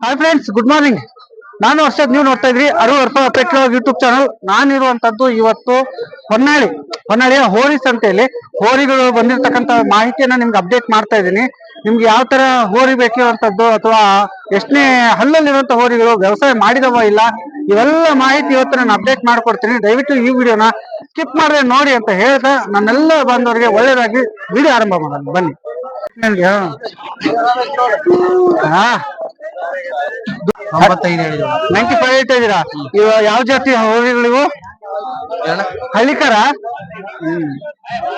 Hi friends, good morning. ನಾನು ವರ್ಷದ್ ನೀವು ನೋಡ್ತಾ ಇದ್ರಿ ಪೆಟ್ರೋ ಯೂಟ್ಯೂಬ್ ಚಾನಲ್. ನಾನಿರುವಂತದ್ದು ಇವತ್ತು ಹೊನ್ನಾಳಿಯ ಹೋರಿ ಸಂತೆಯಲ್ಲಿ ಹೋರಿಗಳು ಬಂದಿರತಕ್ಕಂತ ಮಾಹಿತಿಯನ್ನ ನಿಮ್ಗೆ ಅಪ್ಡೇಟ್ ಮಾಡ್ತಾ ಇದ್ದೀನಿ. ನಿಮ್ಗೆ ಯಾವ ತರ ಹೋರಿ ಬೇಕಿರುವಂತದ್ದು ಅಥವಾ ಎಷ್ಟನೇ ಹಲ್ಲಲ್ಲಿರುವಂತ ಹೋರಿಗಳು ವ್ಯವಸಾಯ ಮಾಡಿದವ ಇಲ್ಲ, ಇವೆಲ್ಲ ಮಾಹಿತಿ ಇವತ್ತು ನಾನು ಅಪ್ಡೇಟ್ ಮಾಡ್ಕೊಡ್ತೀನಿ. ದಯವಿಟ್ಟು ಈ ವಿಡಿಯೋನ ಸ್ಕಿಪ್ ಮಾಡದೆ ನೋಡಿ ಅಂತ ಹೇಳ್ತಾ ನನ್ನೆಲ್ಲ ಬಂದವರಿಗೆ ಒಳ್ಳೇದಾಗಿ ವಿಡಿಯೋ ಆರಂಭ ಮಾಡೋಣ ಬನ್ನಿ. ಹಾ 95 ಹೇಳ್ತಾ ಇದೀರಾ? ಇವ ಯಾವ ಜಾತಿ ಹೋರಿಗಳಿವು? ಹಳ್ಳಿಕಾರ.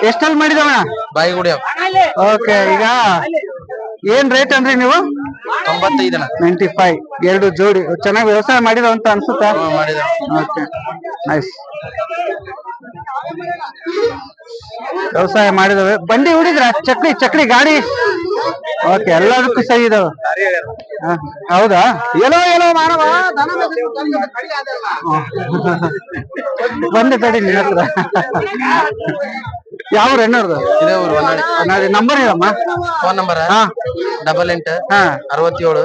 ಎಷ್ಟಲ್ಲಿ ಮಾಡಿದವ? ಬಾಯಿಗುಡಿ. ಓಕೆ, ಈಗ ಏನ್ ರೇಟ್ ಅಂದ್ರಿ ನೀವು? 95. ಎರಡು ಜೋಡಿ ಚೆನ್ನಾಗಿ ವ್ಯವಸಾಯ ಮಾಡಿದವ ಅಂತ ಅನ್ಸುತ್ತಾ? Okay, nice. ವ್ಯವಸಾಯ ಮಾಡಿದವೆ. ಬಂಡಿ ಹುಡಿದ್ರ ಚಕ್ರಿ ಗಾಡಿ? ಓಕೆ, ಎಲ್ಲದಕ್ಕೂ ಸರಿ ಇದಾವ. ಹೌದಾ? ಏನೋ ಮಾನವ ಬಂದೆ ತಡಿ ನಿನ್ನ ಹತ್ರ. ಯಾವ ಎಣ್ಣರ್ದು ನಂಬರ್ ಹೇಳಮ್ಮ. Phone number 88 67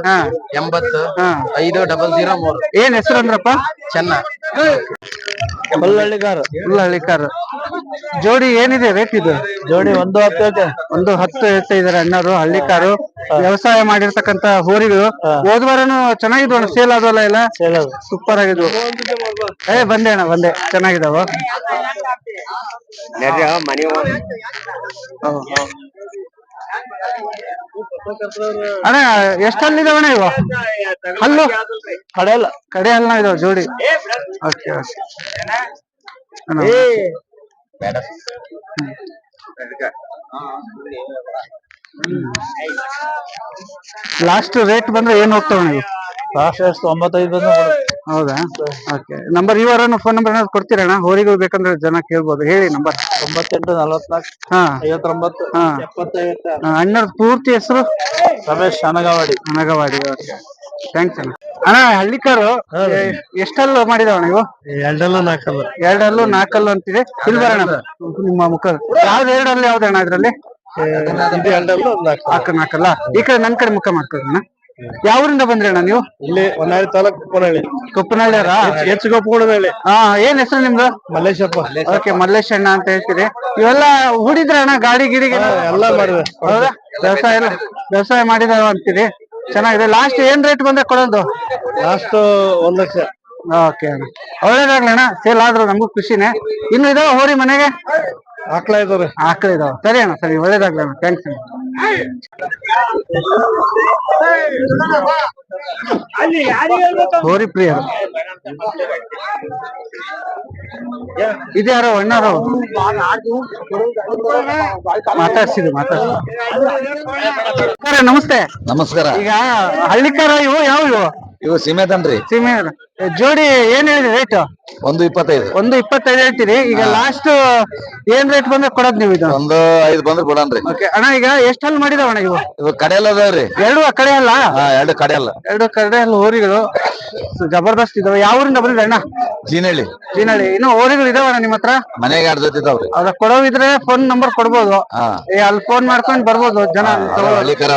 80 5000. ಏನ್ ಹೆಸರು ಅಂದ್ರಪ್ಪ? ಚೆನ್ನ. ಹುಲ್ಲಹಳ್ಳಿಕಾರ. ಜೋಡಿ ಏನಿದೆ ರೇಟ್ ಇದು? ಜೋಡಿ 110 ಹೇಳ್ತಾ ಇದಾರೆ ಅಣ್ಣರು. ಹಳ್ಳಿಕಾರು ವ್ಯವಸಾಯ ಮಾಡಿರ್ತಕ್ಕಂತ ಹೋರಿಗಳು. ಹೋದ್ವಾರನು ಚೆನ್ನಾಗಿದ್ವು ಅಣ್ಣ, ಸೇಲ್ ಆದವಲ್ಲ ಎಲ್ಲ? ಸೂಪರ್ ಆಗಿದ್ವು. ಬಂದೆ ಅಣ್ಣ, ಬಂದೆ. ಚೆನ್ನಾಗಿದಾವ. ಅಣ್ಣ ಎಷ್ಟಲ್ಲಿದಾವಣ್ಣ ಇವ ಹಲ್ಲು? ಕಡೆ ಹಲ್ಲ ಇದಾವ ಜೋಡಿ. ಓಕೆ ಲಾಸ್ಟ್ ರೇಟ್ ಬಂದ್ರೆ ಏನ್ ಹೋಗ್ತಾವ ನೀವು? ಲಾಸ್ಟ್ 95. ಹೌದಾ? ಓಕೆ, ನಂಬರ್ ಇವರನ್ನು ಫೋನ್ ನಂಬರ್ ಏನಾದ್ರು ಕೊಡ್ತೀರಣ್ಣ? ಹೋರಿಗಳು ಬೇಕಂದ್ರೆ ಜನ ಕೇಳ್ಬೋದು, ಹೇಳಿ ನಂಬರ್. 98 44 59 75. ಅಣ್ಣರ ಪೂರ್ತಿ ಹೆಸರು? ರಮೇಶ್ ಅನಗವಾಡಿ. ಓಕೆ, ಥ್ಯಾಂಕ್ಸ್ ಅಣ್ಣ. ಅಣ್ಣ ಹಳ್ಳಿಕಾರು ಎಷ್ಟಲ್ಲು ಮಾಡಿದವಣ ಇವು? 2 4 ಅಂತಿದೆ. ಇಲ್ಲಿ ಬರೋಣ ನಿಮ್ಮ ಮುಖ. ಯಾವ್ದು 2 ಯಾವ್ದಣ್ಣ ಇದ್ರಲ್ಲಿ? 4 ಈ ಕಡೆ ನನ್ ಕಡೆ ಮುಖ ಮಾಡ್ಕೊಳ್ಳೋಣ. ಯಾವೂರಿಂದ ಬಂದ್ರಿ ಅಣ್ಣ ನೀವು? ಇಲ್ಲಿ ಹೊನ್ನಾಳಿ ತಾಲೂಕು ಕೊಪ್ಪನಹಳ್ಳಿಯವರ? ಏನ್ ಹೆಸರು ನಿಮ್ದು? ಮಲ್ಲೇಶಪ್ಪ. ಓಕೆ, ಮಲ್ಲೇಶ್ ಅಣ್ಣ ಅಂತ ಹೇಳ್ತೀರಿ. ಇವೆಲ್ಲ ಹೂಡಿದ್ರ ಅಣ್ಣ ಗಾಡಿ ಗಿಡಿಗೆ? ಎಲ್ಲ ಮಾಡಿದೆ. ಹೌದಾ? ವ್ಯವಸಾಯ ಮಾಡಿದಾವ ಅಂತೀರಿ. ಚೆನ್ನಾಗಿದೆ. ಲಾಸ್ಟ್ ಏನ್ ರೇಟ್ ಬಂದ್ರೆ ಕೊಡೋದು? ಲಾಸ್ಟ್ 1 ಲಕ್ಷ. ಓಕೆ ಅಣ್ಣ, ಒಳ್ಳೇದಾಗ್ಲಿ ಅಣ್ಣ. ಸೇಲ್ ಆದ್ರೂ ನಮಗೂ ಖುಷಿನೇ. ಇನ್ನು ಇದಾವ ಹೋರಿ ಮನೆಗೆ? ಆಕಳ ಇದಾವೆ. ಸರಿ ಅಣ್ಣ, ಸರಿ, ಒಳ್ಳೇದಾಗ್ಲಿ ಅಣ್ಣ. ಥ್ಯಾಂಕ್ಸ್ ಅಣ್ಣ. ಹೋರಿ ಪ್ರಿಯರು ಇದ್ಯಾರೋ ಅಣ್ಣರು ಮಾತಾಡ್ಸಿದ್ರು. ನಮಸ್ತೆ. ನಮಸ್ಕಾರ. ಈಗ ಹಳ್ಳಿಕಾರ ಇವು ಯಾವ ಇವು ಸೀಮೆತನ್ರಿ. ಸೀಮೆ ಜೋಡಿ ಏನ್ ಹೇಳಿದ್ರಿ ರೇಟ್? 125. 125 ಹೇಳ್ತೀರಿ. ಈಗ ಲಾಸ್ಟ್ ಏನ್ ರೇಟ್ ಬಂದ್ರೆ ಕೊಡೋದ್ ನೀವು? ಇದು 1.5 ಬಂದ್ರೆ ಕೊಡನ್ರಿ. ಓಕೆ ಅಣ್ಣ, ಈಗ ಎಷ್ಟ್ ಹಲ್ ಮಾಡಿದಾವಣ್ಣ ಇವು? ಇವು ಕಡೆಯಲ್ಲ ಅದಾವ್ರಿ. 2 ಕಡೆ ಅಲ್ಲ? 2 ಕಡೆಯಲ್ಲ. 2 ಕಡೆ ಅಲ್ಲ ಹೋರಿಗಳು ಜಬರ್ದಸ್ತ್ ಇದಾವೆ. ಯಾವ ಊರಿಂದ ಬಂದಿದೆ ಅಣ್ಣ? ಜೀನಹಳ್ಳಿ. ಇನ್ನು ಹೋರಿಗಳು ಇದಾವಣ್ಣ ನಿಮ್ಮ ಹತ್ರ? ಮನೆಗೆ 2 ಜೊತೆ ಇದಾವ್ರಿ. ಅದ ಕೊಡೋವಿದ್ರೆ ಫೋನ್ ನಂಬರ್ ಕೊಡ್ಬೋದು. ಅಲ್ಲಿ ಫೋನ್ ಮಾಡ್ಕೊಂಡ್ ಬರ್ಬೋದು ಜನ. ಹಳ್ಳಿಕರ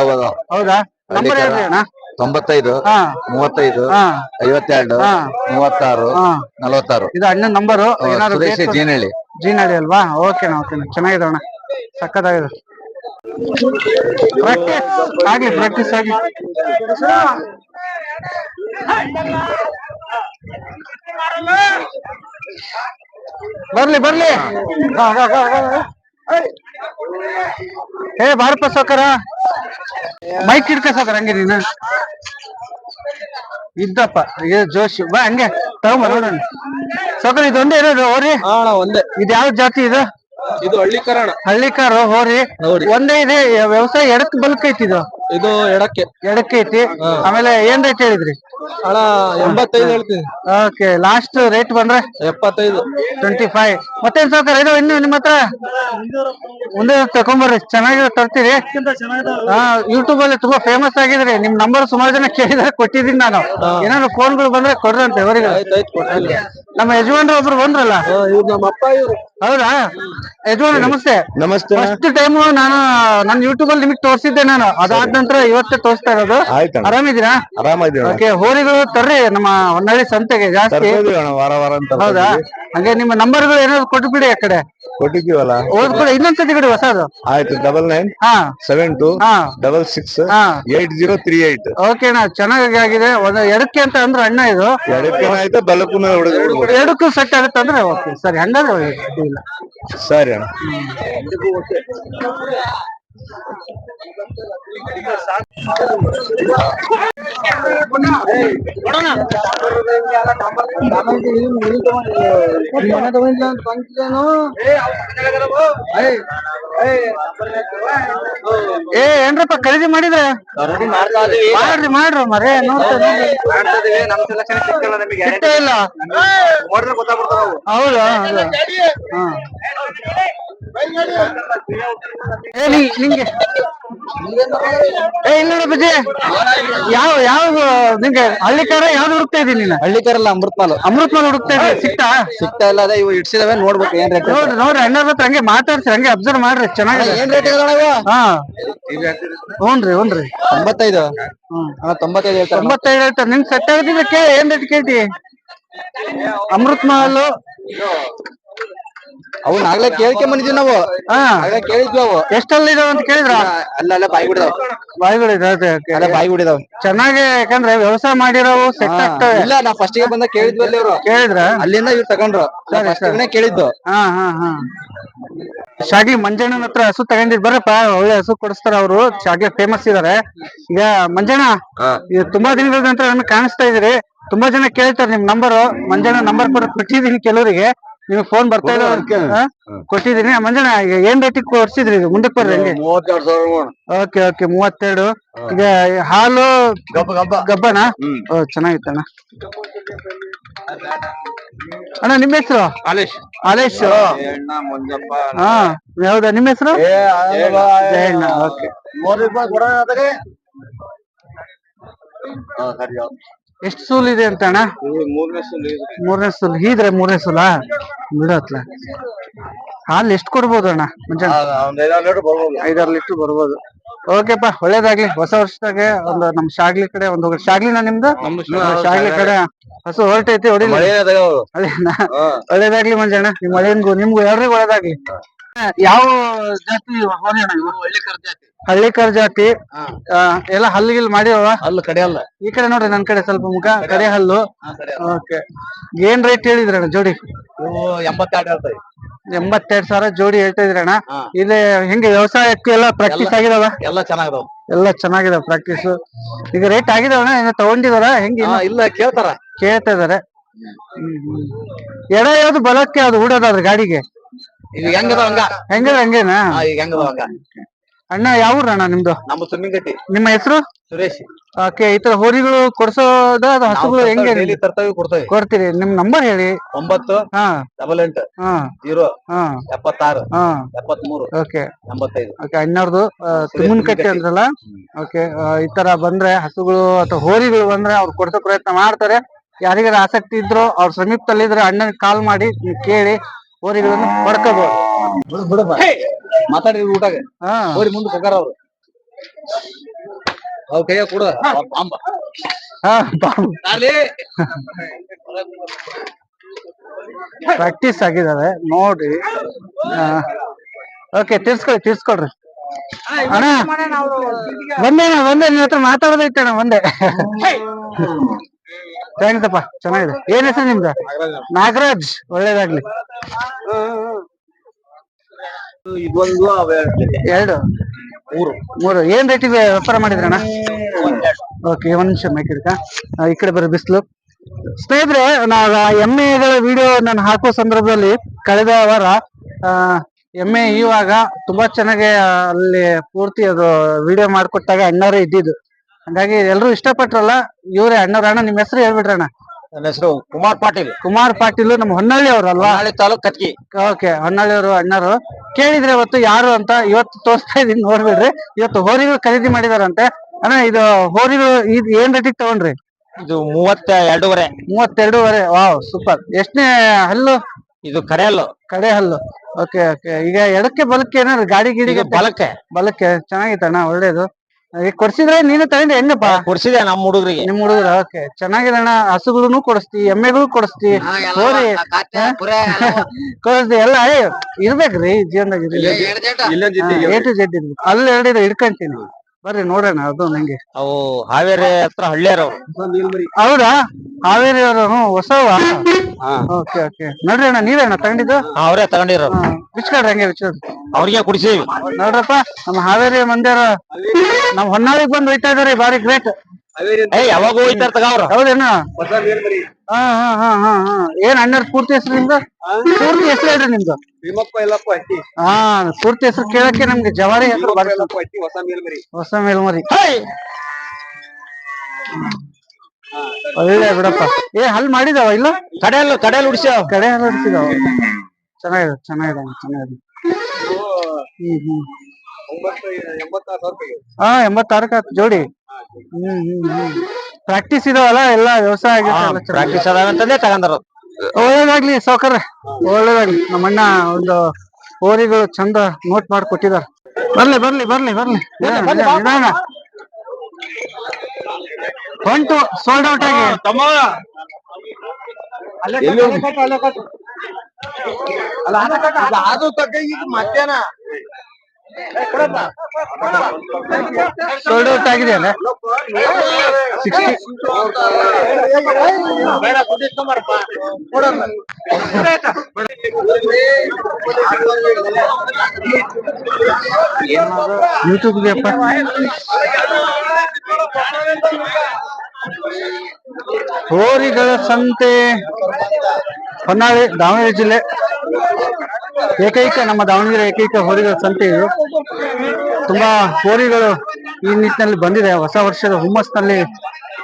ಹೌದಾ? ನಂಬರ್ ಹೇಳ್ರಿ ಅಣ್ಣ. 95 35 52 36 46. ಇದು ಅಣ್ಣನ ನಂಬರು. ಜೀನಹಳ್ಳಿ ಅಲ್ವಾ? ಓಕೆನಾ, ಚೆನ್ನಾಗಿದೆ ಅಣ್ಣ, ಸಕ್ಕತ್ತಾಗಿದೆ. ಪ್ರಾಕ್ಟೀಸ್ ಆಗಿ ಬರ್ಲಿ. ಬಾರಪ್ಪ ಸೌಕರ, ಮೈಕ್ ಹಿಡ್ಕ ಸೌಕರ. ಹಂಗೆ ನೀನು ಇದ್ದಪ್ಪ ಜೋಶಿ ಬಾ, ಹಂಗೆ ತಗೊಂಬ ನೋಡೋಣ ಸೌಕರ. ಇದೊಂದೇ ಇರೋದು ಹೋರಿ? ಒಂದೇ. ಇದು ಯಾವ ಜಾತಿ ಇದು? ಇದು ಹಳ್ಳಿಕಾರು ಹೋರಿ ಒಂದೇ ಇದೆ. ವ್ಯವಸಾಯ ಎಡಕ್ ಬಲ್ಕ್ ಐತಿ ಇದು? ಇದು ಎಡಕ್ಕೆ ಐತಿ. ಆಮೇಲೆ ಏನ್ ರೇಟ್ ಹೇಳಿದ್ರಿ? ಅಣ್ಣ 85 ಹೇಳ್ತೀನಿ. ಓಕೆ, ಲಾಸ್ಟ್ ರೇಟ್ ಬಂದ್ರೆ 75. 25. ಮತ್ತೇನ್ ಸಾವ್ಕಾರ ಇದು ಇನ್ನು ನಿಮ್ಮ ಹತ್ರ? ಮುಂದೆ ತಕೊಂಬರ್ರಿ, ಚೆನ್ನಾಗಿರೋ ತರ್ತೀರಿ. ಯೂಟ್ಯೂಬ್ ಅಲ್ಲಿ ತುಂಬಾ ಫೇಮಸ್ ಆಗಿದ್ರಿ. ನಿಮ್ ನಂಬರ್ ಸುಮಾರು ಜನ ಕೇಳಿದ್ರೆ ಕೊಟ್ಟಿದೀನಿ ನಾನು. ಏನಾದ್ರು ಫೋನ್ಗಳು ಬಂದ್ರೆ ಕೊಡ್ರಂತೆ ಅವರಿಗೆ. ನಮ್ಮ ಯಜಮಾನ್ರು ಒಬ್ರು ಬಂದ್ರಲ್ಲ. ಇವ್ರು ನಮ್ಮ ಅಪ್ಪ ಇವ್ರು. ಹೌದಾ ಯಜಮಾನ್ ನಮಸ್ತೆ. ನಮಸ್ತೆ. ಫಸ್ಟ್ ಟೈಮ್ ನಾನು ನನ್ನ ಯೂಟ್ಯೂಬ್ ಅಲ್ಲಿ ನಿಮಗೆ ತೋರಿಸಿದ್ದೆ ನಾನು. ಅದಾದ ನಂತರ ಇವತ್ತೇ ತೋರಿಸ್ತಾ ಇರೋದು. ಆರಾಮಿದ್ದೀರಾ? ಓಕೆ, ಹೋರಿಗಳು ತರ್ರಿ ನಮ್ಮ ಹೊನ್ನಾಳಿ ಸಂತೆಗೆ ಜಾಸ್ತಿ. ವಾರ ವಾರ ಅಂತ. ಹೌದಾ, ಹಾಗೆ ನಿಮ್ಮ ನಂಬರ್ಗಳು ಏನಾದ್ರು ಕೊಟ್ಟು ಬಿಡಿ. ಆ ಕಡೆ ಕೊಟ್ಟಿದ್ದೀವಲ್ಲ, ಓದ್ಕೊಡಿ. ಇನ್ನೊಂದ್ಸತಿ ಕೊಡಿ ಹೊಸದು. ಆಯ್ತು. 9972768038. ಓಕೆ ಅಣ್ಣ, ಚೆನ್ನಾಗಿ ಆಗಿದೆ. ಒಂದು ಎಡಕ್ಕೆ ಅಂತ ಅಂದ್ರೆ ಅಣ್ಣ ಇದು ಆಯ್ತು, ಬಲಕ್ಕೂ ಎಡಕ್ಕೂ ಸೆಟ್ ಆಗುತ್ತೆ ಅಂದ್ರೆ ಓಕೆ. ಸರಿ, ಹಂಗಾದ್ರೆ ಇಲ್ಲ. ಸರಿ ಅಣ್ಣ. ಏನ್ರಪ್ಪ ಖರೀದಿ ಮಾಡಿದ್ರೆ? ಮಾಡ್ರಿ ಮರೇ ಇಲ್ಲ. ಹೌದಾ? ನಿಂಗೆ ಇಲ್ಲ ಬಜ್ಜಿ. ಯಾವ ನಿಂಗೆ ಹಳ್ಳಿಕಾರ ಯಾವ್ದು ಹುಡುಕ್ತಾ ಇದೀನಿ ನೀನು? ಹಳ್ಳಿಕಾರಲ್ಲ, ಅಮೃತ್ಮಾಲ್ ಹುಡುಕ್ತಾ ಇದ್ದೀನಿ. ಸಿಕ್ತಾ ಇಲ್ಲ. ಅದೇ ಇವು ಇಡ್ಸಿದಾವೆ, ನೋಡ್ಬೇಕು ಏನ್ ರೇಟ್. ನೋಡ್ರಿ ಅಣ್ಣರ ಹತ್ರ ಹಂಗೆ ಮಾತಾಡ್ಸಿ, ಹಂಗೆ ಅಬ್ಸರ್ವ್ ಮಾಡ್ರಿ. ಚೆನ್ನಾಗಿದೆ. ಏನ್ ರೇಟ್ ಇದೆ? ಹಾ, ಹ್ಞೂನ್ರಿ 95. 95 ಹೇಳ್ತಾರೆ. ನಿನ್ ಸೆಟ್ ಆಗದಿದ್ರೆ ಕೇಳಿ, ಏನ್ ರೇಟ್ ಕೇಳ್ತಿ? ಅಮೃತ್ ಮಹಲ್ ಅವು ನಾಗ್ಲೇ ಕೇಳ್ಕೊಂಡ್ ಬಂದಿದ್ವಿ ನಾವು. ಕೇಳಿದ್ವಿ. ಅವು ಎಷ್ಟಲ್ಲಿ ಇದಾವ ಅಂತ ಕೇಳಿದ್ರ? ಅಲ್ಲ ಬಾಯಿಗುಡಿದಾವ. ಚೆನ್ನಾಗಿ, ಯಾಕಂದ್ರೆ ವ್ಯವಸಾಯ ಮಾಡಿರೋವು ಸೆಟ್ ಆಗ್ತವೆ. ಇಲ್ಲ, ನಾ ಫಸ್ಟ್ ಗೆ ಬಂದ ಕೇಳಿದ್ವಿ. ಅಲ್ಲಿ ಅವರು ಕೇಳಿದ್ರ? ಅಲ್ಲಿಂದ ಇವ್ರು ತಗೊಂಡ್ರು. ಕೇಳಿದ್ದು. ಹಾ. ಶಾಗಿ ಮಂಜಣ್ಣನ ಹತ್ರ ಹಸು ತಗೊಂಡಿದ್. ಬರಪ್ಪ, ಒಳ್ಳೆ ಹಸು ಕೊಡಿಸ್ತಾರ ಅವರು. ಶಾಗಿ ಫೇಮಸ್ ಇದಾರೆ. ಈಗ ಮಂಜಣ್ಣ, ಈಗ ತುಂಬಾ ದಿನಗಳ ನಂತರ ನಮ್ಗೆ ಕಾಣಿಸ್ತಾ ಇದೀರಿ. ತುಂಬಾ ಜನ ಕೇಳ್ತಾರೆ ನಿಮ್ ನಂಬರ್. ಮಂಜಣ್ಣ ನಂಬರ್ ಕೊಟ್ಟಿದೀನಿ ಕೆಲವರಿಗೆ. ನಿಮ್ಗೆ ಫೋನ್ ಬರ್ತಾ ಇದೆ ಕೊಟ್ಟಿದೀನಿ. ಮಂಜಣ್ಣ, ಈಗ ಏನ್ ರೇಟಿಗೆ ಕೊಡ್ಸಿದ್ರಿ? ಮುಂದಕ್ಕೆ ಬರ್ರಿ. ಹಂಗೆ 32,000. ಓಕೆ, 32. ಈಗ ಹಾಲು ಗಬ್ಬನ ಚೆನ್ನಾಗಿತ್ತಣ್ಣ. ಅಣ್ಣ, ನಿಮ್ಮ ಹೆಸರು? ಆಲೇಶ್. ಹಾ, ಯಾವ್ದಾ ನಿಮ್ಮ ಹೆಸರು? ಜಯಣ್ಣ. ಓಕೆ. ಎಷ್ಟು ಸೂಲ್ ಇದೆ ಅಂತ ಅಣ್ಣ? ಮೂರನೇ ಸೂಲ್. ಹೀದ್ರೆ ಮೂರನೇ ಸೂಲಾ? ಬಿಡತ್ಲ. ಹಾಲು ಎಷ್ಟು ಕೊಡ್ಬೋದು ಅಣ್ಣ? 5-6 ಲೀಟರ್ ಬರ್ಬೋದು. ಓಕೆಪ್ಪ, ಒಳ್ಳೇದಾಗ್ಲಿ. ಹೊಸ ವರ್ಷದಾಗೆ ಒಂದು ನಮ್ ಶಾಗ್ಲಿ ಕಡೆ ಒಂದು ಶಾಗ್ಲಿನ ನಿಮ್ದು ಶಾಗ್ಲಿ ಕಡೆ ಹಸು ಹೊರಟೈತಿ. ಹೊಡಿಲಿ. ಒಳ್ಳೇದಾಗ್ಲಿ ಮಂಜಣ್ಣ. ನಿಮ್ಗೂ ಎಲ್ರಿಗೂ ಒಳ್ಳೇದಾಗ್ಲಿ. ಯಾವ ಜಾತಿ ಹೋರಿ ಅಣ್ಣ ಇವು? ಹಳ್ಳಿಕರ್ ಜಾತಿ. ಎಲ್ಲ ಹಲ್ಲಿಗಿಲ್ ಮಾಡಿರವ? ಅಲ್ಲ, ಕಡೆ ಅಲ್ಲ. ಈ ಕಡೆ ನೋಡ್ರಿ, ನನ್ ಕಡೆ ಸ್ವಲ್ಪ ಮುಖ. ಕಡೆ ಹಲ್ಲು. ಓಕೆ. ಏನ್ ರೇಟ್ ಹೇಳಿದ್ರಣ್ಣ ಜೋಡಿ? 82,000 ಜೋಡಿ ಹೇಳ್ತಾ ಇದ್ರಣ್ಣ. ಇಲ್ಲಿ ಹೆಂಗೆ ವ್ಯವಸಾಯಕ್ಕೆ ಎಲ್ಲ ಪ್ರಾಕ್ಟೀಸ್ ಆಗಿದಾವ? ಎಲ್ಲ ಚೆನ್ನಾಗಿದಾವ. ಎಲ್ಲ ಚೆನ್ನಾಗಿದಾವ ಪ್ರಾಕ್ಟೀಸ್. ಈಗ ರೇಟ್ ಆಗಿದಾವಣ್ಣ? ಏನೋ ತಗೊಂಡಿದಾರ? ಹೆಂಗೆ? ಇಲ್ಲ, ಕೇಳ್ತಾ ಇದಾರೆ. ಎಡ ಯಾವ್ದು ಬಲಕ್ಕೆ ಅದು ಹೂಡೋದಾದ್ರೆ ಗಾಡಿಗೆ? ಹಂಗೇನಾ? ಅಣ್ಣ, ಯಾವ ಊರಣ್ಣ ನಿಮ್ದು? ನಮ್ಮ ಸುಮ್ಮಿಂಗಟ್ಟಿ. ನಿಮ್ಮ ಹೆಸರು? ಸುರೇಶ್. ಓಕೆ. ಈ ತರ ಹೋರಿಗಳು ಕೊಡ್ಸೋದ ಹಸುಗಳು ಹೆಂಗೆ ಕೊಡ್ತೀರಿ? ನಿಮ್ ನಂಬರ್ ಹೇಳಿ. 988 0 76 73 ಓಕೆ. 85. ಓಕೆ. ಅಣ್ಣವ್ರದು ತುಮ್ಮನಕಟ್ಟೆ ಅಂದ್ರಲ್ಲ. ಓಕೆ. ಈ ತರ ಬಂದ್ರೆ ಹಸುಗಳು ಅಥವಾ ಹೋರಿಗಳು ಬಂದ್ರೆ ಅವ್ರು ಕೊಡ್ಸೋ ಪ್ರಯತ್ನ ಮಾಡ್ತಾರೆ. ಯಾರಿಗಾರ ಆಸಕ್ತಿ ಇದ್ರು ಅವ್ರ ಸಮೀಪದಲ್ಲಿದ್ರೆ ಅಣ್ಣನ್ ಕಾಲ್ ಮಾಡಿ ಕೇಳಿ ಹೋರಿಗಳನ್ನು ಪಡ್ಕೋಬಹುದು. ಮಾತಾಡಿ ಊಟಾಗ ಹೋರಿ ಮುಂದಕ್ಕೆ ಹೋಗಾರ ಅವ್ರು. ಅವ್ರ ಕೈಯಾಗ ಕೂಡ ಪ್ರಾಕ್ಟೀಸ್ ಆಗಿದಾವೆ ನೋಡ್ರಿ. ಓಕೆ, ತಿರ್ಸ್ಕೊಳ್ರಿ ಅಣ್ಣ. ಬಂದೆ ನಿನ್ನ ಹತ್ರ ಮಾತಾಡೋದೈತೆ ಅಣ್ಣ. ಬಂದೆ. ಥ್ಯಾಂಕ್ಸ್ ಅಪ್ಪ, ಚೆನ್ನಾಗಿದೆ. ಏನ್ ಹೆಸರು ನಿಮ್ದು? ನಾಗರಾಜ್. ಒಳ್ಳೇದಾಗ್ಲಿ. ಎರಡು 3 ಏನ್ ರೇಟಿಗೆ ವ್ಯಾಪಾರ ಮಾಡಿದ್ರಣ್ಣ? ಓಕೆ, ಒಂದ್ ನಿಮಿಷ ಮೈಕಿಡ್ಕ. ಈ ಕಡೆ ಬರೋ ಬಿಸಿಲು. ಸ್ನೇಹಿತರೆ, ಎಮ್ಮೆಗಳ ವಿಡಿಯೋ ನಾನು ಹಾಕೋ ಸಂದರ್ಭದಲ್ಲಿ ಕಳೆದ ವಾರ ಎಮ್ಮೆ ಇವಾಗ ತುಂಬಾ ಚೆನ್ನಾಗಿ ಅಲ್ಲಿ ಪೂರ್ತಿ ಅದು ವಿಡಿಯೋ ಮಾಡ್ಕೊಟ್ಟಾಗ ಅಣ್ಣರೇ ಇದ್ದಿದ್ದು. ಹಾಗಾಗಿ ಎಲ್ರು ಇಷ್ಟಪಟ್ರಲ್ಲ, ಇವ್ರೆ ಅಣ್ಣವ್ರ. ಅಣ್ಣ, ನಿಮ್ ಹೆಸರು ಹೇಳ್ಬಿಡ್ರಣ್ಣ. ನನ್ನ ಹೆಸರು ಕುಮಾರ್ ಪಾಟೀಲ್. ನಮ್ಮ ಹೊನ್ನಾಳಿ ಅವ್ರಲ್ವಾ? ತಾಲೂಕ್ ಕಟ್ಕಿ. ಓಕೆ, ಹೊನ್ನಾಳಿ ಅವರು ಅಣ್ಣರು. ಕೇಳಿದ್ರೆ ಇವತ್ತು ಯಾರು ಅಂತ ಇವತ್ತು ತೋರಿಸ್ತಾ ಇದೀನಿ, ನೋಡ್ಬಿಡ್ರಿ. ಇವತ್ತು ಹೋರಿಗಳು ಖರೀದಿ ಮಾಡಿದಾರಂತೆ. ಅಣ್ಣ, ಇದು ಹೋರಿಗಳು ಏನ್ ರೇಟಿಗೆ ತಗೊಂಡ್ರಿ? ಇದು 32.5. 32.5. Wow super. ಎಷ್ಟನೇ ಹಲ್ಲು? ಇದು ಕರೆ ಹಲ್ಲು. ಕಡೆ ಹಲ್ಲು. Okay okay. ಈಗ ಎಡಕ್ಕೆ ಬಲಕ್ಕೆ ಏನಾದ್ರು ಗಾಡಿ ಗಿಡಿಗೆ? ಬಲಕ್ಕೆ. ಬಲಕ್ಕೆ. ಚೆನ್ನಾಗಿತ್ತಣ್ಣ, ಒಳ್ಳೇದು. ಈಗ ಕೊಡ್ಸಿದ್ರೆ ನೀನು ತಗೊಂಡೆ ಹೆಂಗಪ್ಪ? ಕೊಡ್ಸಿದೆ ನಮ್ಮ ಹುಡುಗರಿಗೆ. ನಿಮ್ ಹುಡುಗರ? ಓಕೆ, ಚೆನ್ನಾಗಿದೆ ಅಣ್ಣ. ಹಸುಗಳನ್ನು ಕೊಡಿಸ್ತಿ, ಎಮ್ಮೆಗಳು ಕೊಡಿಸ್ತಿ, ಹೋರಿ ಕೊಡಿಸ್ತಿ ಎಲ್ಲ ಇರ್ಬೇಕ್ರಿ ಜೀವನದಾಗ. A to Z ಇರ್ಬೇಕು. ಅಲ್ಲಿ ಎರಡಿದೆ ಹಿಡ್ಕೊಂತೀನಿ. ಬರ್ರಿ ನೋಡೋಣ ಅದು ನಂಗೆ. ಅವು ಹಾವೇರಿ ಹತ್ರ ಹಳ್ಳಿಯರು. ಹೌದಾ? ಹಾವೇರಿ ಅವರು? ಹೊಸವ? Okay okay. ನೋಡ್ರಿ ಅಣ್ಣ, ನೀವೇ ಅಣ್ಣ ತಗೊಂಡಿದ್ದು? ಅವರೇ ತಗೊಂಡಿರೋ. ಬಿಚ್ಕೊಡ್ರಿ ಹಂಗೆ ಬಿಚ್ಕೊಡ್ರಿ. ಅವ್ರಿಗೆ ಕುಡಿಸಿವಿ ನೋಡ್ರಪ್ಪ, ನಮ್ಮ ಹಾವೇರಿ ಮಂದಿರ ನಾವ್ ಹೊನ್ನಾಳಿಗ್ ಬಂದ್ ಹೋಯ್ತಾ ಇದಾರೆ. ಬಾರಿ ಗ್ರೇಟ್. ಯಾವಾಗ ಹೋಯ್ತಾರ ತಗ ಅವ್ರು. ಹೌದೇನ? ಹಾ ಹಾ ಹಾ ಹಾ ಹಾ. ಏನ್ ಅಣ್ಣರ್ ಪೂರ್ತಿ ಹೆಸರು ನಿಮ್ದು? ಪೂರ್ತಿ ಹೆಸರು ಹೇಳ್ರಿ ನಿಮ್ದು. ಹಾ, ಪೂರ್ತಿ ಹೆಸರು ಕೇಳಕ್ಕೆ ನಮ್ಗೆ ಜವಾರಿ ಹೆಸರು ಹೊಸ ಮೇಲ್ಮರಿ. ಒಳ್ಳೆ ಬಿಡಪ್ಪ. ಹಲ್ ಮಾಡಿದಾವ ಇಲ್ಲ? ಕಡೆಯಲ್ಲಿ ಉಡ್ಸ್ಯಾವ. ಕಡೆ ಹಲ್ ಉಡ್ಸಿದಾವ. ಚೆನ್ನಾಗಿದೆ ಚೆನ್ನಾಗಿದೆ ಚೆನ್ನಾಗಿದೆ. ಹ್ಮ್. 86 ಜೋಡಿ. ಪ್ರಾಕ್ಟೀಸ್ ಇದಾವಲ್ಲ ಎಲ್ಲ ವ್ಯವಸಾಯ. ಪ್ರಾಕ್ಟೀಸ್ ಅದಾವಂತಂದೇ ತಗೊಂಡಾರ. ಒಳ್ಳೇದಾಗ್ಲಿ ಸಾವ್ಕಾರ, ಒಳ್ಳೇದಾಗ್ಲಿ. ನಮ್ಮಣ್ಣ ಒಂದು ಹೋರಿಗಳು ಚಂದ ನೋಟ್ ಮಾಡಿ ಕೊಟ್ಟಿದಾರ. ಬರ್ಲಿ ಬರ್ಲಿ ಬರ್ಲಿ ಬರ್ಲಿ. ನಿಧಾನ. ಹೊಂಟು ಸೋಲ್ಡ್ ಔಟ್ ಆಗಿ. ಮಧ್ಯಾಹ್ನ ಸೋಲ್ಡ್ ಔಟ್ ಆಗಿದೆ ಅಲ್ಲ. 60. ಯೂಟ್ಯೂಬ್ಗೆ ಅಪ್ಪ. ಹೋರಿಗಳ ಸಂತೆ, ಹೊನ್ನಾಳಿ, ದಾವಣಗೆರೆ ಜಿಲ್ಲೆ. ನಮ್ಮ ದಾವಣಗೆರೆ ಏಕೈಕ ಹೋರಿಗಳ ಸಂತೆ ಇದು. ತುಂಬಾ ಹೋರಿಗಳು ಈ ನಿಟ್ಟಿನಲ್ಲಿ ಬಂದಿದೆ. ಹೊಸ ವರ್ಷದ ಹುಮ್ಮಸ್ನಲ್ಲಿ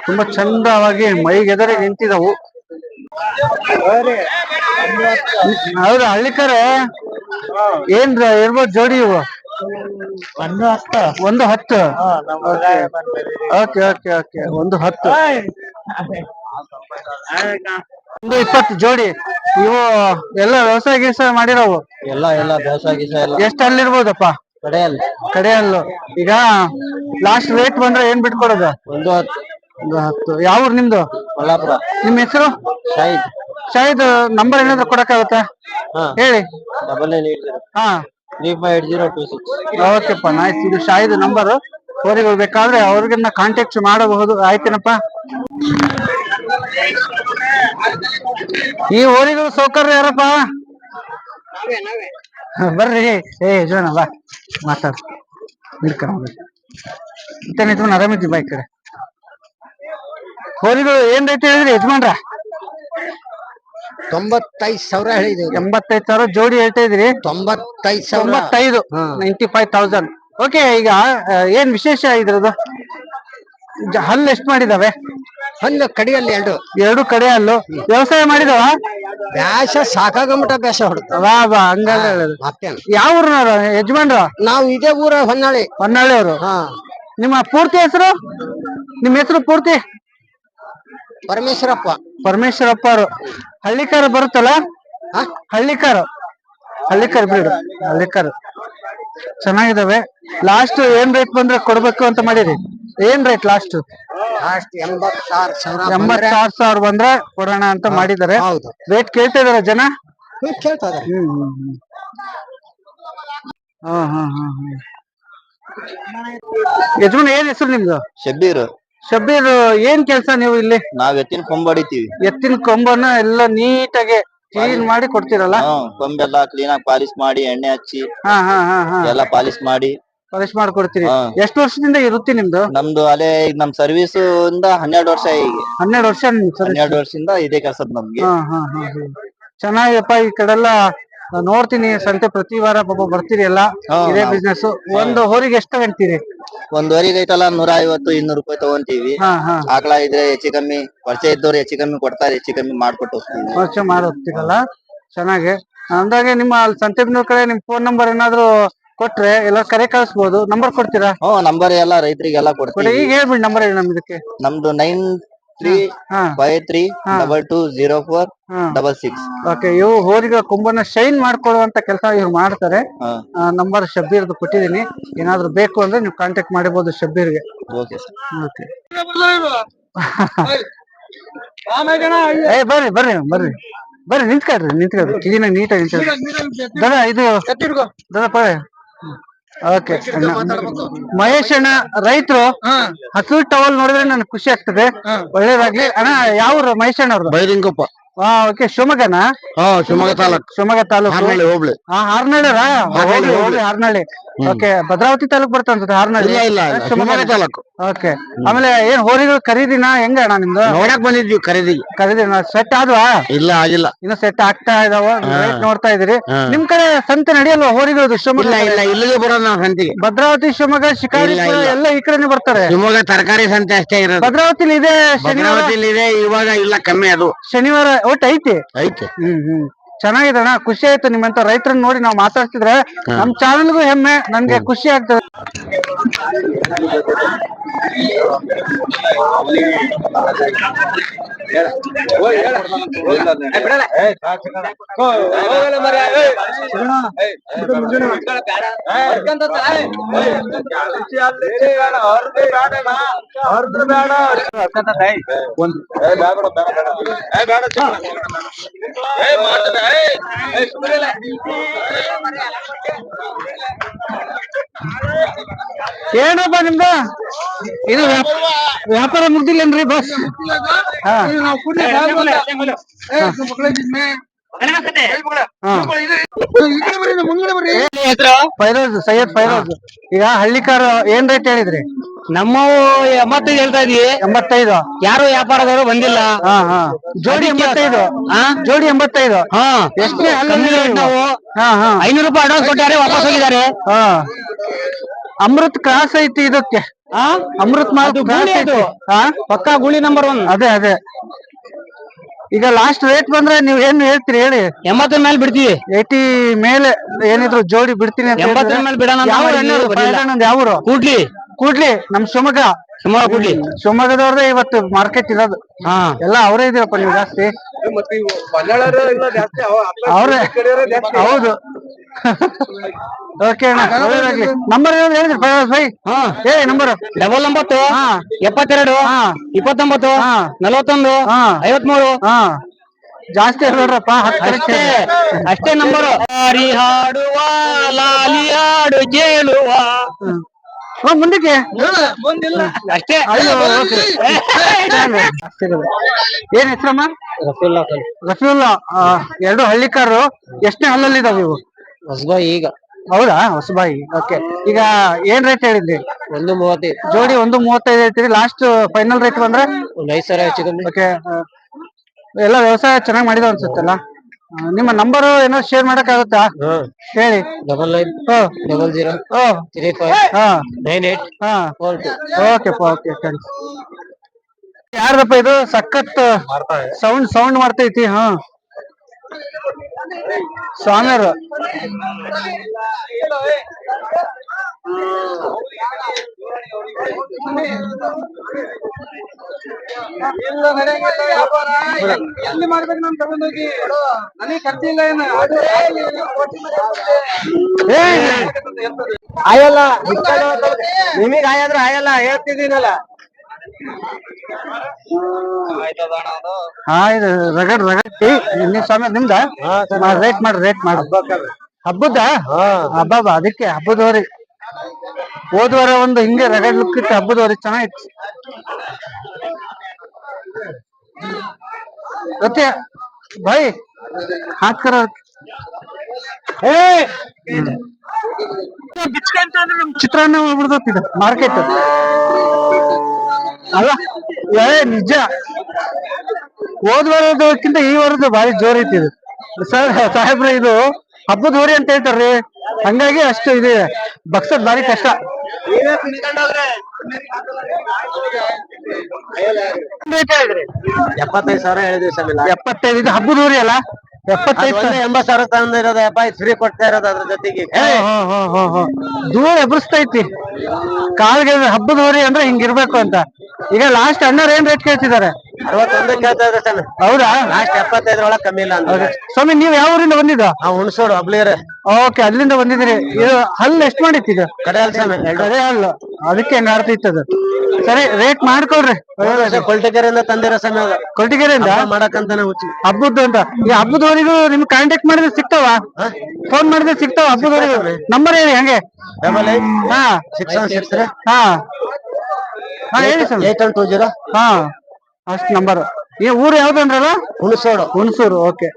ತುಂಬಾ ಚಂದವಾಗಿ ಮೈಗೆದರಿ ನಿಂತಿದವು. ಹೌದಾ? ಹಳ್ಳಿಕರೆ ಏನ್ ಇರ್ಬೋದು ಜೋಡಿ ಇವು? 110. Okay okay okay. 110. 120 ಜೋಡಿ. ಇವು ಎಲ್ಲ ವ್ಯವಸಾಯ ಗಿವಸಾಯ ಮಾಡಿರೋವು? ಎಲ್ಲ ದೋಸೆ ಗೀಸ ಎಲ್ಲ. ಎಷ್ಟು ಅಲ್ಲಿರ್ಬೋದಪ್ಪ? ಕಡೆಯಲ್ಲು. ಈಗ ಲಾಸ್ಟ್ ರೇಟ್ ಬಂದ್ರೆ ಏನ್ ಬಿಟ್ಕೊಡೋದು? 110. ಯಾವ ಊರು ನಿಮ್ದು? ಕೊಲ್ಲಾಪುರ. ನಿಮ್ ಹೆಸರು? ಶಾಹಿದ್. ನಂಬರ್ ಏನಾದ್ರು ಕೊಡಕ್ಕಾಗತ್ತಾ? ಹೇಳಿ. 9980. ಹಾ, 358026. ಓಕೆಪ್ಪ, ನೈಸ್. ಇದು ಶಾಹಿದ್ ನಂಬರ್. ಹೋರಿಗಳು ಬೇಕಾದ್ರೆ ಅವ್ರಿಗನ್ನ ಕಾಂಟ್ಯಾಕ್ಟ್ ಮಾಡಬಹುದು. ಆಯ್ತೇನಪ್ಪ? ಈ ಹೋರಿಗಳು ಸೌಕರ್ಯ ಯಾರಪ್ಪ? ಬರ್ರಿ. ಜೋಣ ಬಾ ಮಾತಾಡ. ಮತ್ತೆ ಆರಾಮಿದ್ವಿ ಬಾ ಈ ಕಡೆ. ಹೋರಿಗಳು ಏನ್ ರೇಟ್ ಹೇಳಿದ್ರಿ ಯಜಮಾನ್ರ? 95,000 ಹೇಳಿದೀವಿ. 85,000 ಜೋಡಿ ಹೇಳ್ತಾ ಇದ್ರಿ? 95,000. 95,000. ಓಕೆ. ಈಗ ಏನ್ ವಿಶೇಷ ಇದ್ರದ್ದು? ಹಲ್ಲು ಎಷ್ಟು ಮಾಡಿದಾವೆ? ಹಲ್ಲು ಕಡೆಯಲ್ಲಿ ಎರಡು ಕಡೆ ಹಲ್ಲು. ವ್ಯವಸಾಯ ಮಾಡಿದಾವ? ಬ್ಯಾಸ ಸಾಕಾಗಮಟ ಬ್ಯಾಸ ಹೊಡ್ತ. ಬಾ ಹಂಗಾದ್ರೆ ಹೇಳುದು. ಯಾವ ಊರ್ನವ್ರ ಯಜಮಾನ್ರ? ನಾವು ಇದೇ ಊರ ಹೊನ್ನಾಳಿ ಅವರು. ನಿಮ್ಮ ಪೂರ್ತಿ ಹೆಸರು? ನಿಮ್ಮ ಹೆಸರು ಪೂರ್ತಿ? ಪರಮೇಶ್ವರಪ್ಪ ಅವರು. ಹಳ್ಳಿಕಾರ ಬರುತ್ತಲ್ಲ? ಹಳ್ಳಿಕಾರ ಬೀಡು. ಹಳ್ಳಿಕಾರ ಚೆನ್ನಾಗಿದಾವೆ. ಲಾಸ್ಟ್ ಏನ್ ರೇಟ್ ಬಂದ್ರೆ ಕೊಡ್ಬೇಕು ಅಂತ ಮಾಡಿರಿ? ಏನ್ ರೇಟ್ ಲಾಸ್ಟ್? 86,000 ಬಂದ್ರೆ ಕೊಡೋಣ ಅಂತ ಮಾಡಿದ್ದಾರೆ. ರೇಟ್ ಕೇಳ್ತಾ ಇದಾರೆ ಜನ? ಯಜಮಾನ್ ಏನ್ ಹೆಸರು ನಿಮ್ದು? ಶಬ್ಬೀರ್. ಏನ್ ಕೆಲ್ಸ ನೀವು ಇಲ್ಲಿ? ನಾವ್ ಎತ್ತಿನ ಕೊಂಬ ಹೊಡಿತೀವಿ. ಎತ್ತಿನ ಕೊಂಬನ್ನ ಎಲ್ಲ ನೀಟಾಗಿ ಕ್ಲೀನ್ ಮಾಡಿ ಕೊಡ್ತೀರಲ್ಲ? ಕೊಂಬೆಲ್ಲ ಕ್ಲೀನ್ ಆಗಿ ಪಾಲಿಶ್ ಮಾಡಿ, ಎಣ್ಣೆ ಹಚ್ಚಿ ಎಲ್ಲ ಪಾಲಿಶ್ ಮಾಡ್ಕೊಡ್ತೀರಿ. ಎಷ್ಟು ವರ್ಷದಿಂದ ಇರುತ್ತೆ ನಿಮ್ದು? ನಮ್ದು ಅಲ್ಲೇ ನಮ್ ಸರ್ವಿಸ್ ಇಂದ 12 ವರ್ಷ. ಈಗ 12 ವರ್ಷ. 12 ವರ್ಷದಿಂದ ಇದೇ ಕೆಲಸ ನಮ್ಗೆ. ಚೆನ್ನಾಗಪ್ಪ. ಈ ಕಡೆಲ್ಲ ನೋಡ್ತೀನಿ ಸಂತೆ ಪ್ರತಿ ವಾರ ಬರ್ತೀರಿ ಎಲ್ಲ. ಇದೇ ಬಿಸ್ನೆಸ್. ಒಂದು ಹೋರಿಗೆ ಎಷ್ಟು ತಗೊಂತೀರಿ? ಒಂದ್ ವರಿಗೆ ಐತಲ್ಲ 150-200 ರೂಪಾಯಿ ತಗೊಂತೀವಿ. ಆಕಳ ಇದ್ರೆ ಹೆಚ್ಚು ಕಮ್ಮಿ, ಪರಿಚಯ ಇದ್ದವ್ರು ಹೆಚ್ಚು ಕಮ್ಮಿ ಕೊಡ್ತಾರೆ. ಹೆಚ್ಚು ಕಮ್ಮಿ ಮಾಡ್ಕೊಟ್ಟು ಹೋಗ್ತೀವಿ. ಪರಿಚಯ ಮಾಡಿ ಹೋಗ್ತೀರಲ್ಲ, ಚೆನ್ನಾಗಿ. ಅಂದಾಗೆ ನಿಮ್ಮ ಸಂತೆಬೆನ್ನೂರ್ ಕಡೆ ನಿಮ್ ಫೋನ್ ನಂಬರ್ ಏನಾದ್ರು ಕೊಟ್ರೆ ಎಲ್ಲ ಕರೆ ಕಳಿಸ್ಬೋದು. ನಂಬರ್ ಕೊಡ್ತೀರಾ? ನಂಬರ್ ಎಲ್ಲ ರೈತರಿಗೆಲ್ಲ ಕೊಡ್ತೀವಿ. ಈಗ ಹೇಳ್ಬಿಡಿ ನಂಬರ್ ಹೇಳಿ ನಮ್ ಇದಕ್ಕೆ. ನಮ್ದು 353220466. ಓಕೆ, ಇವು ಹೋರಿಗಳ ಕೊಂಬನ್ನ ಶೈನ್ ಮಾಡ್ಕೊಳ್ಳುವಂತ ಕೆಲಸ ಇವ್ರು ಮಾಡ್ತಾರೆ. ನಂಬರ್ ಶಬ್ಬೀರ್ದು ಕೊಟ್ಟಿದ್ದೀನಿ, ಏನಾದ್ರು ಬೇಕು ಅಂದ್ರೆ ನೀವು ಕಾಂಟ್ಯಾಕ್ಟ್ ಮಾಡಬಹುದು ಶಬ್ಬೀರ್ಗೆ. Okay sir. ಓಕೆ. ಬರ್ರಿ ಬರ್ರಿ ಬರ್ರಿ ಬರ್ರಿ, ನಿಂತ್ಕೊಳ್ರಿ ಕ್ಲೀನಾಗಿ ನೀಟಾಗಿ ನಿಂತ್ಕೊಳ್ರಿ. ದಡ ಇದು ದಡಪ್ಪ. ಓಕೆ, ಮಹೇಶ್ ಅಣ್ಣ ರೈತರು. ಹಸು ಟವಲ್ ನೋಡಿದ್ರೆ ನನ್ಗೆ ಖುಷಿ ಆಗ್ತದೆ. ಒಳ್ಳೇದಾಗ್ಲಿ ಅಣ್ಣ. ಯಾವ ಮಹೇಶ್ ಅಣ್ಣ ಅವ್ರದ್ದು? ಬೈರಿಂಗಪ್ಪ. ಓಕೆ, ಶಿವಮೊಗ್ಗನಾ? ಶಿವಮೊಗ್ಗ ತಾಲೂಕು. ಶಿವಮೊಗ್ಗ ತಾಲೂಕು ಹೋಬ್ಳಿ. ಹಾರ್ನಳ್ಳಿ. ಹಾರ್ನಳ್ಳಿ. ಓಕೆ, ಭದ್ರಾವತಿ ತಾಲೂಕ್ ಬರ್ತಾ ಅನ್ಸುತ್ತೆ ಹಾರ್ನಳ್ಳಿ. ಶಿವಮೊಗ್ಗ ತಾಲೂಕು. ಓಕೆ, ಆಮೇಲೆ ಏನ್ ಹೋರಿಗಳು ಖರೀದಿನಾ ಹೆಂಗ ಅಣ್ಣ ನಿಮ್ದು? ನೋಡಕ್ ಬಂದಿದ್ವಿ ಖರೀದಿನ ಸೆಟ್ ಆದ್ವಾ? ಇಲ್ಲ, ಆಗಿಲ್ಲ. ಇನ್ನು ಸೆಟ್ ಆಗ್ತಾ ಇದಾವ. ರೇಟ್ ನೋಡ್ತಾ ಇದೀರಿ. ನಿಮ್ ಕಡೆ ಸಂತೆ ನಡೆಯಲ್ವಾ ಹೋರಿಗಳದ್ದು? ಶಿವಮೊಗ್ಗ ಇಲ್ಲ, ಇಲ್ಲಿಗೆ ಬರೋದು ನಾವು ಸಂತಿಗೆ. ಭದ್ರಾವತಿ, ಶಿವಮೊಗ್ಗ, ಶಿಕಾರಿಪುರ ಎಲ್ಲ ಈ ಕಡೆನೆ ಬರ್ತಾರೆ. ಶಿವಮೊಗ್ಗ ತರಕಾರಿ ಸಂತೆ ಅಷ್ಟೇ ಇರೋದು. ಭದ್ರಾವತಿಲಿ ಇದೆ, ಭದ್ರಾವತಿಲಿ ಇದೆ. ಇವಾಗ ಇಲ್ಲ, ಕಮ್ಮಿ ಅದು. ಶನಿವಾರ ಒಟ್ಟು ಐತಿ. ಚೆನ್ನಾಗಿದೆ ಅಣ್ಣ, ಖುಷಿ ಆಯ್ತು. ನಿಮ್ಮಂತ ರೈತರನ್ನ ನೋಡಿ ನಾವು ಮಾತಾಡ್ತಿದ್ರೆ ನಮ್ ಚಾನಲ್ಗೂ ಹೆಮ್ಮೆ, ನನ್ಗೆ ಖುಷಿ ಆಗ್ತದೆ. ಏನಪ್ಪ ನಿಮ್ದು ಇದು ವ್ಯಾಪಾರ ಮುಗ್ದಿಲ್ಲೇನ್ರಿ ಬಸ್? ಸೈಯದ್ ಫೈರೋಜ್. ಈಗ ಹಳ್ಳಿಕಾರ ಏನ್ ರೇಟ್ ಹೇಳಿದ್ರಿ? ನಮ್ಮವು 85 ಹೇಳ್ತಾ ಇದೀವಿ. 85. ಯಾರು ವ್ಯಾಪಾರದವರು ಬಂದಿಲ್ಲ. ಜೋಡಿ 85. ಜೋಡಿ 85. ಎಷ್ಟೇ ನಾವು 500 ರೂಪಾಯಿ ಅಡ್ವಾನ್ಸ್ ಕೊಟ್ಟಾರೆ, ವಾಪಸ್ ಹೋಗಿದ್ದಾರೆ. ಅಮೃತ್ ಕ್ರಾಸ್ ಐತಿ ಇದಕ್ಕೆ. ಅಮೃತ್ ಮಾಲ್ ಪಕ್ಕಾ ಗುಳಿ ನಂಬರ್ 1. ಅದೇ ಈಗ ಲಾಸ್ಟ್ ರೇಟ್ ಬಂದ್ರೆ ನೀವ್ ಏನ್ ಹೇಳ್ತೀರಿ ಹೇಳಿ? 80 ಮೇಲೆ ಬಿಡ್ತೀವಿ. 80 ಮೇಲೆ ಏನಿದ್ರು ಜೋಡಿ ಬಿಡ್ತೀನಿ ಅಂತ. 80 ಮೇಲೆ ಬಿಡೋಣ. ಯಾವ ಕೂಡ್ಲಿ ನಮ್ ಶಿವಮೊಗ್ಗ. ಕೂಡ್ಲಿ ಶಿವಮೊಗ್ಗದವ್ರದೇ ಇವತ್ತು ಮಾರ್ಕೆಟ್ ಇರೋದು. ಎಲ್ಲ ಅವರೇ ಇದೀರಪ್ಪ ನೀವು ಜಾಸ್ತಿ. ಅವ್ರೇ, ಹೌದು. ಓಕೆ ಅಣ್ಣ, ಒಳ್ಳೇದಾಗ್ಲಿ. ನಂಬರ್ ಏನಾದ್ರು ಹೇಳಿದ್ರಿ ಫೈರೋಜ್ ಭಾಯ್? ನಂಬರ್ 99 72 29 41 53. ಜಾಸ್ತಿ ಹೇಳ್ರಪ್ಪ. ಅಷ್ಟೇ ನಂಬರ್. ಹಾಡುವ ಲಾಲಿ ಹಾಡು ಕೇಳುವ. ಮುಂದಕ್ಕೆ ಅಷ್ಟೇ. ಏನ್ ಹೆಸರಮ್ಮ? ರಫೀವುಲ್ಲಾ. ಎರಡು ಹಳ್ಳಿಕಾರರು. ಎಷ್ಟನೇ ಹಲ್ಲಲ್ಲಿದಾವ ಇವು? ಹೊಸಬಾಯಿ ಈಗ. ಹೌದಾ, ಹೊಸಬಾಯಿ. ಓಕೆ, ಈಗ ಏನ್ ರೇಟ್ ಹೇಳಿದ್ರಿ? 135. ಜೋಡಿ 135 ಹೇಳ್ತೀರಿ. ಲಾಸ್ಟ್ ಫೈನಲ್ ರೇಟ್ ಬಂದ್ರೆ 5,000 ಹೆಚ್ಚು ಕಮ್ಮಿ. ಓಕೆ, ಎಲ್ಲ ವ್ಯವಸಾಯ ಚೆನ್ನಾಗಿ ಮಾಡಿದ ಅನ್ಸುತ್ತಲ್ಲ. ನಿಮ್ಮ ನಂಬರ್ ಏನೋ ಶೇರ್ ಮಾಡಕ್ ಆಗುತ್ತಾ? ಹೇಳಿ. 9900359842. Okay, thanks. ಯಾರ್ದಪ್ಪ ಇದು? ಸಖತ್ ಸೌಂಡ್ ಮಾಡ್ತೈತಿ. ಸ್ವಾಮಿಯರು. ಎಲ್ಲಿ ಮಾಡ್ಬೇಕು ನಾನು ತಗೊಂಡೋಗಿ? ನನಗೆ ಖರ್ಚಿಲ್ಲ ಏನು? ಆಯಲ್ಲ, ನಿಮಗ್ ಆಯಾದ್ರೆ ಆಯಲ್ಲ ಹೇಳ್ತಿದ್ದೀನಲ್ಲ. ಇದು ರಗಡ್ ಸ್ವಾಮಿ ನಿಮ್ದ? ರೇಟ್ ಮಾಡ್ರಿ. ಹಬ್ಬದ ಹಬ್ಬ, ಅದಕ್ಕೆ ಹಬ್ಬದವರಿ. ಹೋದ್ವಾರ ಒಂದು ಹಿಂಗೆ ರಗಡ್ ಲುಕ್ ಇತ್ತು, ಹಬ್ಬದವರಿ ಚೆನ್ನಾಗಿತ್ತು. ಮತ್ತೆ ಭಾಯ್ ಹಾತ್ ಕರ ಚಿತ್ರಾನ್ನ ಬಿಡ್ತಿದ್ದ ಮಾರ್ಕೆಟ್ ಅಲ್ಲ. ನಿಜ, ಹೋದ್ ವಾರದಕ್ಕಿಂತ ಈ ವಾರದ ಭಾರಿ ಜೋರ್ ಐತಿ ಇದು. ಸಾಹೇಬ್ರೆ, ಇದು ಹಬ್ಬದ ಹೋರಿ ಅಂತ ಹೇಳ್ತಾರ್ರಿ, ಹಂಗಾಗಿ ಅಷ್ಟು ಇದೆ. ಬಗ್ಸದ್ ಭಾರಿ ಕಷ್ಟ. 75,000 ಹೇಳಿದ್ವಿ ಸರ್. 75. ಇದು ಹಬ್ಬದ ಹೋರಿ ಅಲ್ಲ? 75 80,000 ತಂದಿರೋದು. ಫ್ರೀ ಕೊಡ್ತಾ ಇರೋದು ಅದ್ರ ಜೊತೆಗೆ. ದೂರ ಎಬ್ರಿಸ್ತೈತಿ ಕಾಲ್ಗೆ. ಹಬ್ಬದ ಹೋರಿ ಅಂದ್ರೆ ಹಿಂಗಿರ್ಬೇಕು ಅಂತ. ಈಗ ಲಾಸ್ಟ್ ಅಣ್ಣವ್ರು ಏನ್ ರೇಟ್ ಕೇಳ್ತಿದ್ದಾರೆ? 61 ಕೇಳ್ತಾ ಇದ್ರೆ ಸ್ವಾಮಿ. ಹೌದಾ ಲಾಸ್ಟ್ 75 ಕಮ್ಮಿ ಇಲ್ಲ ಅಂದ್ರೆ. ಸ್ವಾಮಿ ನೀವ್ ಯಾವ ಊರಿಂದ ಬಂದಿದ್ದು? ಹುಣಸೋಡು ಹಬ್ಳಿಯರ ಓಕೆ ಅಲ್ಲಿಂದ ಬಂದಿದ್ರಿ. ಇದು ಹಲ್ಲು ಎಷ್ಟು ಮಾಡಿತ್ತು ಇದು? ಕಡೆ ಅಲ್ಲ ಸ್ವಾಮಿ. ಕಡೆ ಹಲ್ಲು, ಅದಕ್ಕೆ ಹೆಂಗ ಆಡ್ತಿತ್ತು ಅದು. ಸರಿ ರೇಟ್ ಮಾಡ್ಕೊಡ್ರಿ. ಕೊಲ್ಟಿಕೆರೆಯಿಂದ ತಂದಿರೋ ಸ್ವಾಮಿ ಅದು. ಕೊಟ್ಟಿಗೆರೆಯಿಂದ ಮಾಡಕಂತಾನೆ ಹುಚ್ಚಿ ಹಬ್ಬದ್ದು ಅಂತ. ಈ ಹಬ್ಬದವರೆಗೂ ನಿಮ್ ಕಾಂಟ್ಯಾಕ್ಟ್ ಮಾಡಿದ್ರೆ ಸಿಗ್ತಾವ? ಫೋನ್ ಮಾಡಿದ್ರೆ ಸಿಗ್ತಾವ ಹಬ್ಬದವರೆಗೂ? ನಂಬರ್ ಹೇಳಿ ಹಂಗೆ. 616 ಹಾ ಹೇಳಿ ಸರ್. 8120. ಹಾ ಅಷ್ಟ್ ನಂಬರ್. ಈ ಊರು ಯಾವ್ದು ಅಂದ್ರಲ್ಲ? ಹುಣಸೋಡು. ಹುಣಸೂರು. ಓಕೆ.